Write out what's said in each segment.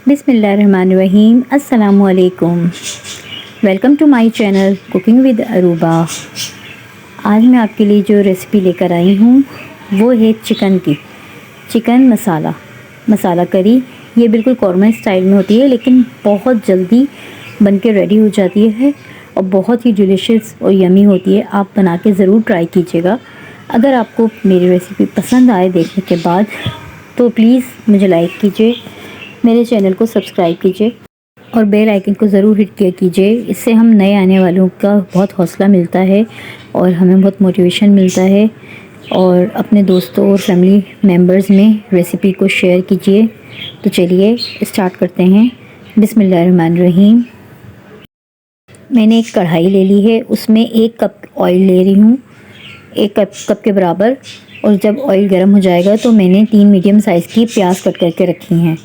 बिस्मिल्लाहिर्रहमानिर्रहीम। अस्सलामुअलैकुम। Welcome to my channel cooking with Aruba. आज मैं आपके लिए जो रेसिपी लेकर आई हूँ वो है चिकन मसाला करी। ये बिल्कुल कॉर्मा स्टाइल में होती है, लेकिन बहुत जल्दी बन के रेडी हो जाती है और बहुत ही डिलीशियस और यमी होती है। आप बना के ज़रूर ट्राई कीजिएगा। अगर आपको मेरी रेसिपी पसंद आए देखने के बाद तो प्लीज़ मुझे लाइक कीजिए, मेरे चैनल को सब्सक्राइब कीजिए और बेल आइकन को ज़रूर हिट किया कीजिए। इससे हम नए आने वालों का बहुत हौसला मिलता है और हमें बहुत मोटिवेशन मिलता है। और अपने दोस्तों और फैमिली मेम्बर्स में रेसिपी को शेयर कीजिए। तो चलिए स्टार्ट करते हैं। बिस्मिल्लाहिर्रहमानिर्रहीम। मैंने एक कढ़ाई ले ली है, उसमें 1 कप ऑयल ले रही हूँ, 1 कप के बराबर। और जब ऑयल गर्म हो जाएगा तो मैंने 3 मीडियम साइज़ की प्याज कट करके रखी हैं।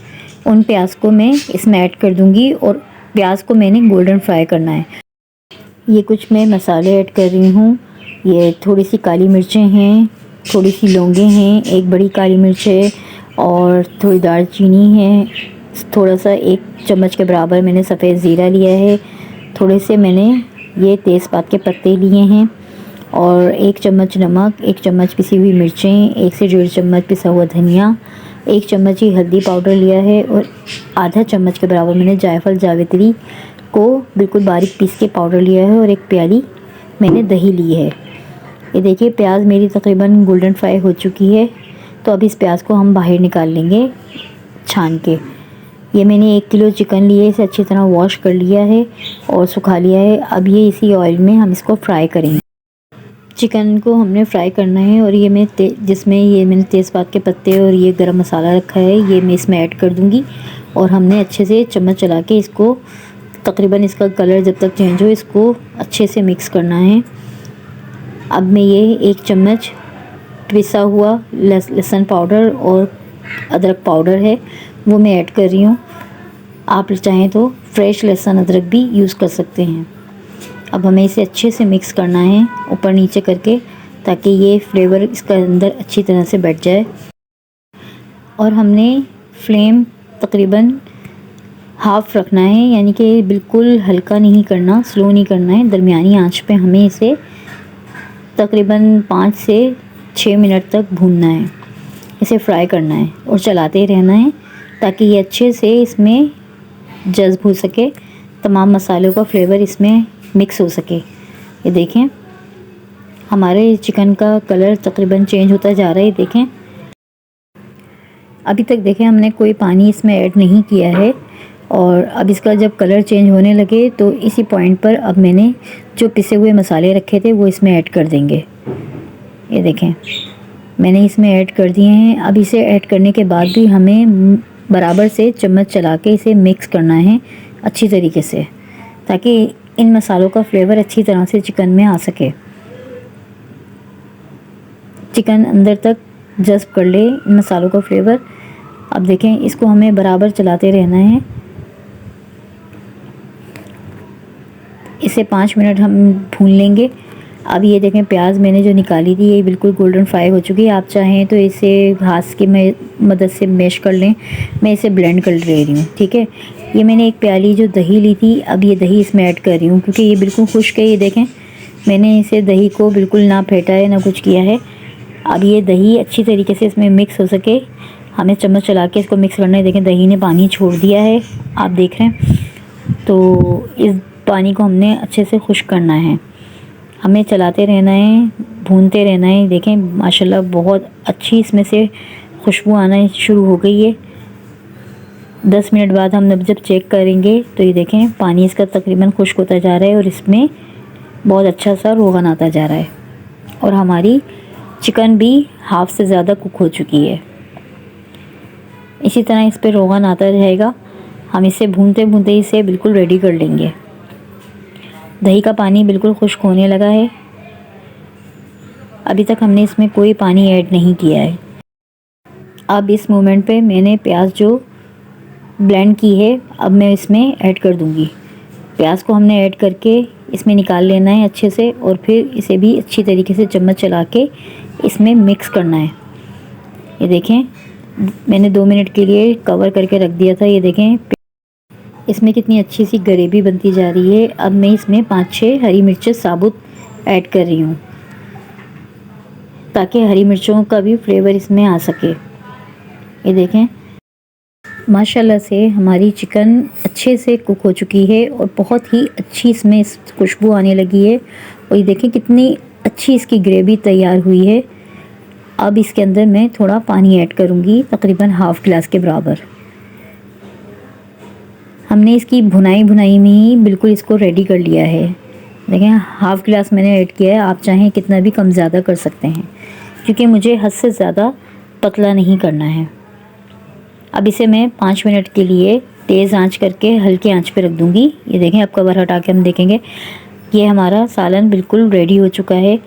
उन प्याज को मैं इसमें ऐड कर दूंगी और प्याज को मैंने गोल्डन फ्राई करना है। ये कुछ मैं मसाले ऐड कर रही हूँ। ये थोड़ी सी काली मिर्चें हैं, थोड़ी सी लौंगे हैं, 1 बड़ी काली मिर्च है और थोड़ी दालचीनी है। थोड़ा सा 1 चम्मच के बराबर मैंने सफ़ेद ज़ीरा लिया है। थोड़े से मैंने ये तेज़पात के पत्ते लिए हैं और 1 चम्मच नमक, 1 चम्मच पिसी हुई मिर्चें, 1 से 1.5 चम्मच पिसा हुआ धनिया, 1 चम्मच ही हल्दी पाउडर लिया है और आधा चम्मच के बराबर मैंने जायफल जावित्री को बिल्कुल बारीक पीस के पाउडर लिया है और 1 प्याली मैंने दही ली है। ये देखिए प्याज मेरी तकरीबन गोल्डन फ्राई हो चुकी है। तो अब इस प्याज को हम बाहर निकाल लेंगे छान के। ये मैंने 1 किलो चिकन लिए, इसे अच्छी तरह वॉश कर लिया है और सुखा लिया है। अब ये इसी ऑयल में हम इसको फ्राई करेंगे। चिकन को हमने फ्राई करना है और ये मैं जिसमें ये मैंने तेज़पात के पत्ते और ये गरम मसाला रखा है, ये मैं इसमें ऐड कर दूंगी। और हमने अच्छे से चम्मच चला के इसको तकरीबन इसका कलर जब तक चेंज हो इसको अच्छे से मिक्स करना है। अब मैं ये 1 चम्मच पिसा हुआ लहसुन पाउडर और अदरक पाउडर है वो मैं ऐड कर रही हूँ। आप चाहें तो फ्रेश लहसुन अदरक भी यूज़ कर सकते हैं। अब हमें इसे अच्छे से मिक्स करना है ऊपर नीचे करके, ताकि ये फ्लेवर इसका अंदर अच्छी तरह से बैठ जाए। और हमने फ्लेम तकरीबन हाफ़ रखना है, यानी कि बिल्कुल हल्का नहीं करना, स्लो नहीं करना है। दरमियानी आंच पे हमें इसे तकरीबन 5 से 6 मिनट तक भूनना है, इसे फ्राई करना है और चलाते रहना है ताकि ये अच्छे से इसमें जज़्ब हो सके, तमाम मसालों का फ्लेवर इसमें मिक्स हो सके। ये देखें हमारे चिकन का कलर तकरीबन चेंज होता जा रहा है। देखें अभी तक देखें हमने कोई पानी इसमें ऐड नहीं किया है। और अब इसका जब कलर चेंज होने लगे तो इसी पॉइंट पर अब मैंने जो पिसे हुए मसाले रखे थे वो इसमें ऐड कर देंगे। ये देखें मैंने इसमें ऐड कर दिए हैं। अब इसे ऐड करने के बाद भी हमें बराबर से चम्मच चला के इसे मिक्स करना है अच्छी तरीके से, ताकि इन मसालों का फ्लेवर अच्छी तरह से चिकन में आ सके, चिकन अंदर तक जज़्ब कर ले इन मसालों का फ्लेवर। अब देखें इसको हमें बराबर चलाते रहना है। इसे 5 मिनट हम भून लेंगे। अब ये देखें प्याज मैंने जो निकाली थी ये बिल्कुल गोल्डन फ्राई हो चुकी है। आप चाहें तो इसे हाथ की मदद से मैश कर लें। मैं इसे ब्लेंड कर ले रही हूँ, ठीक है। ये मैंने 1 प्याली जो दही ली थी, अब ये दही इसमें ऐड कर रही हूँ क्योंकि ये बिल्कुल खुश्क है। ये देखें मैंने इसे दही को बिल्कुल ना फेंटा है ना कुछ किया है। अब ये दही अच्छी तरीके से इसमें मिक्स हो सके हमें चम्मच चला के इसको मिक्स करना है। देखें दही ने पानी छोड़ दिया है, आप देख रहे हैं। तो इस पानी को हमने अच्छे से खुश्क करना है, हमें चलाते रहना है, भूनते रहना है। देखें माशाल्लाह बहुत अच्छी इसमें से खुशबू आना शुरू हो गई है। 10 मिनट बाद हम जब चेक करेंगे तो ये देखें पानी इसका तकरीबन खुश्क होता जा रहा है और इसमें बहुत अच्छा सा रोगन आता जा रहा है और हमारी चिकन भी हाफ़ से ज़्यादा कुक हो चुकी है। इसी तरह इस पर रोगन आता रहेगा। हम इसे भूनते भूनते इसे बिल्कुल रेडी कर लेंगे। दही का पानी बिल्कुल खुश्क होने लगा है। अभी तक हमने इसमें कोई पानी ऐड नहीं किया है। अब इस मोमेंट पे मैंने प्याज जो ब्लेंड की है अब मैं इसमें ऐड कर दूंगी। प्याज को हमने ऐड करके इसमें निकाल लेना है अच्छे से और फिर इसे भी अच्छी तरीके से चम्मच चला के इसमें मिक्स करना है। ये देखें मैंने 2 मिनट के लिए कवर करके रख दिया था। ये देखें इसमें कितनी अच्छी सी ग्रेवी बनती जा रही है। अब मैं इसमें 5-6 हरी मिर्चें साबुत ऐड कर रही हूँ ताकि हरी मिर्चों का भी फ्लेवर इसमें आ सके। ये देखें माशाल्लाह से हमारी चिकन अच्छे से कुक हो चुकी है और बहुत ही अच्छी इसमें खुशबू आने लगी है। और ये देखें कितनी अच्छी इसकी ग्रेवी तैयार हुई है। अब इसके अंदर मैं थोड़ा पानी ऐड करूँगी, तकरीबन हाफ़ गिलास के बराबर। हमने इसकी भुनाई में ही बिल्कुल इसको रेडी कर लिया है। देखें हाफ़ गिलास मैंने ऐड किया है, आप चाहें कितना भी कम ज़्यादा कर सकते हैं, क्योंकि मुझे हद से ज़्यादा पतला नहीं करना है। अब इसे मैं 5 मिनट के लिए तेज़ आंच करके हल्की आंच पे रख दूँगी। ये देखें अब कवर हटा के हम देखेंगे ये हमारा सालन बिल्कुल रेडी हो चुका है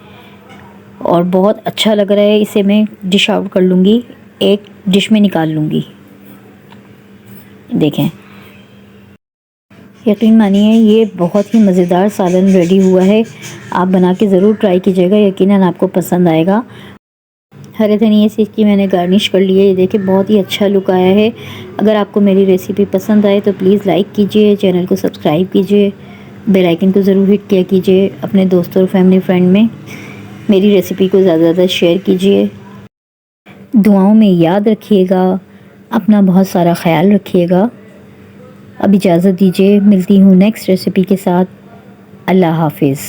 और बहुत अच्छा लग रहा है। इसे मैं डिश आउट कर लूँगी, एक डिश में निकाल लूँगी। देखें यकीन मानिए ये बहुत ही मज़ेदार सालन रेडी हुआ है। आप बना के ज़रूर ट्राई कीजिएगा, यकीनन आपको पसंद आएगा। हरे धनिए से इसकी मैंने गार्निश कर ली है। ये देखिए बहुत ही अच्छा लुक आया है। अगर आपको मेरी रेसिपी पसंद आए तो प्लीज़ लाइक कीजिए, चैनल को सब्सक्राइब कीजिए, बेल आइकन को ज़रूर हिट किया कीजिए। अपने दोस्तों और फैमिली फ्रेंड में मेरी रेसिपी को ज़्यादा से ज़्यादा शेयर कीजिए। दुआओं में याद रखिएगा, अपना बहुत सारा ख्याल रखिएगा। अब इजाज़त दीजिए, मिलती हूँ नेक्स्ट रेसिपी के साथ। अल्लाह हाफिज़।